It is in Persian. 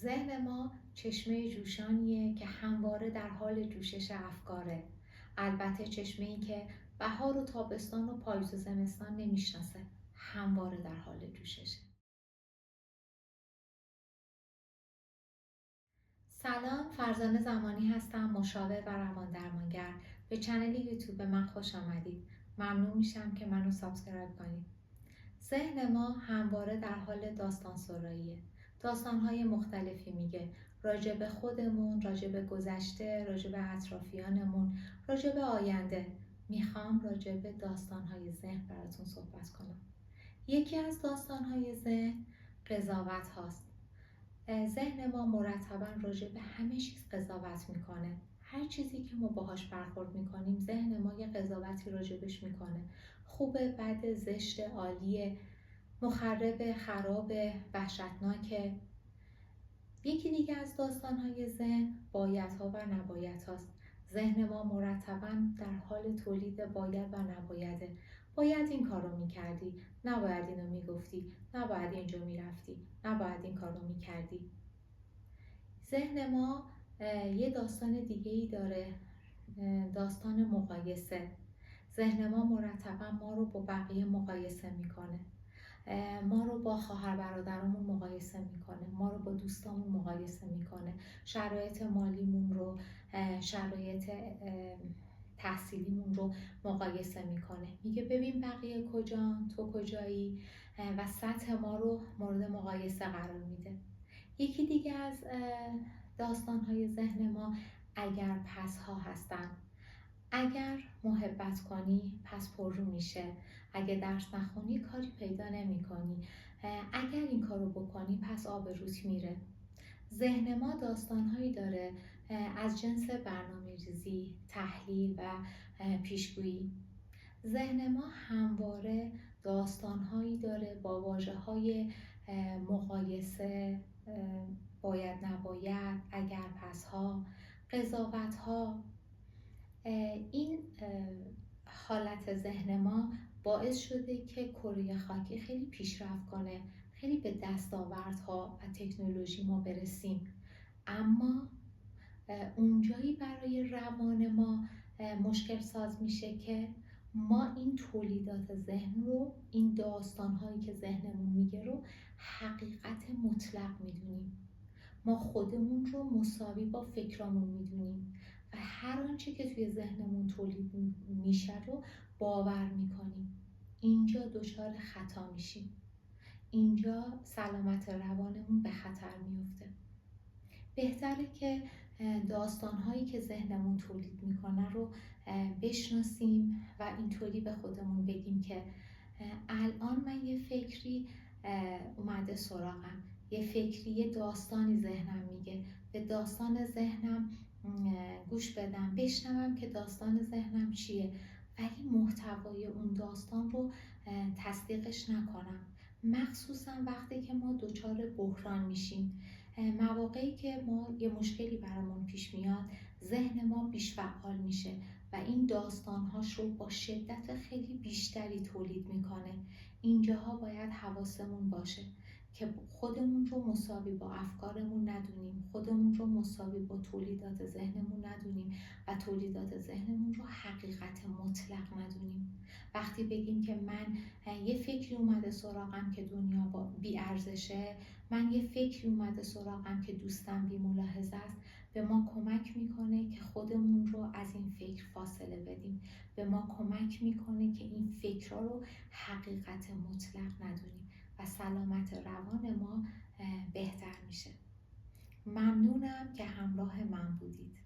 ذهن ما چشمه جوشانیه که همواره در حال جوشش افکاره. البته چشمه‌ای که بهار و تابستان و پاییز و زمستان نمیشناسه، همواره در حال جوششه. سلام، فرزانه زمانی هستم، مشاور و روان درمانگر. به چنل یوتیوب من خوش آمدید. ممنون میشم که منو سابسکرایب کنید. ذهن ما همواره در حال داستان سراییه. داستان‌های مختلفی میگه، راجع به خودمون، راجع به گذشته، راجع به اطرافیانمون، راجع به آینده. میخوام راجع به داستان‌های ذهن براتون صحبت کنم. یکی از داستان‌های ذهن قضاوت هاست. ذهن ما مرتباً راجع به همه چیز قضاوت میکنه. هر چیزی که ما باهاش برخورد میکنیم ذهن ما یه قضاوتی راجبش میکنه. خوبه، بد، زشت، عالیه، مخرب، خراب، وحشتناکه. یکی دیگه از داستانهای ذهن بایدها و نبایدهاست. ذهن ما مرتباً در حال تولید باید و نبایده. باید این کار رو میکردی، نباید اینو میگفتی، نباید اینجا میرفتی، نباید این کار رو میکردی. ذهن ما یه داستان دیگه ای داره، داستان مقایسه. ذهن ما مرتبا ما رو با بقیه مقایسه میکنه. ما رو با خواهر برادرمون مقایسه میکنه، ما رو با دوستامون مقایسه میکنه، شرایط مالیمون رو، شرایط تحصیلیمون رو مقایسه میکنه. میگه ببین بقیه کجان، تو کجایی، و سطح ما رو مورد مقایسه قرار میده. یکی دیگه از داستان‌های ذهن ما اگر پس ها هستن. اگر محبت کنی پس پررو میشه، اگه درس نخونی کاری پیدا نمی کنی، اگر این کارو بکنی پس آبروت میره. ذهن ما داستان‌هایی داره از جنس برنامه‌ریزی، تحلیل و پیشگویی. ذهن ما همواره داستان‌هایی داره با واژه‌های مقایسه، باید نباید، اگر پس‌ها، قضاوت‌ها. این حالت ذهن ما باعث شده که کره خاکی خیلی پیشرفت کنه، خیلی به دستاوردها و تکنولوژی ما برسیم. اما اونجایی برای روان ما مشکل ساز میشه که ما این تولیدات ذهن رو، این داستان‌هایی که ذهنمون میگه رو حقیقت مطلق میدونیم. ما خودمون رو مساوی با فکرامون میدونیم و هر آنچه که توی ذهنمون تولید میشه رو باور میکنیم. اینجا دچار خطا میشیم. اینجا سلامت روانمون به خطر میفته. بهتره که داستان‌هایی که ذهنمون تولید میکنه رو بشناسیم و اینطوری به خودمون بگیم که الان من یه فکری اومده سراغم، یه فکری، یه داستانی ذهنم میگه، به داستان ذهنم گوش بدم، بشنوم که داستان ذهنم چیه، ولی محتوای اون داستان رو تصدیقش نکنم. مخصوصا وقتی که ما دچار بحران میشیم، مواقعی که ما یه مشکلی برامون پیش میاد، ذهن ما بیش فعال میشه و این داستانهاش رو با شدت خیلی بیشتری تولید میکنه. اینجاها باید حواسمون باشه که خودمون رو مساوی با افکارمون ندونیم، خودمون رو مساوی با تولیدات ذهنمون ندونیم و تولیدات ذهنمون رو حقیقت مطلق ندونیم. وقتی بگیم که من یه فکری اومده سراغم که دنیا بی ارزشه، من یه فکری اومده سراغم که دوستم بی ملاحظه است، به ما کمک میکنه که خودمون رو از این فکر فاصله بدیم. به ما کمک میکنه که این فکرها رو حقیقت مطلق ندونیم و سلامت روان ما بهتر میشه. ممنونم که همراه من بودید.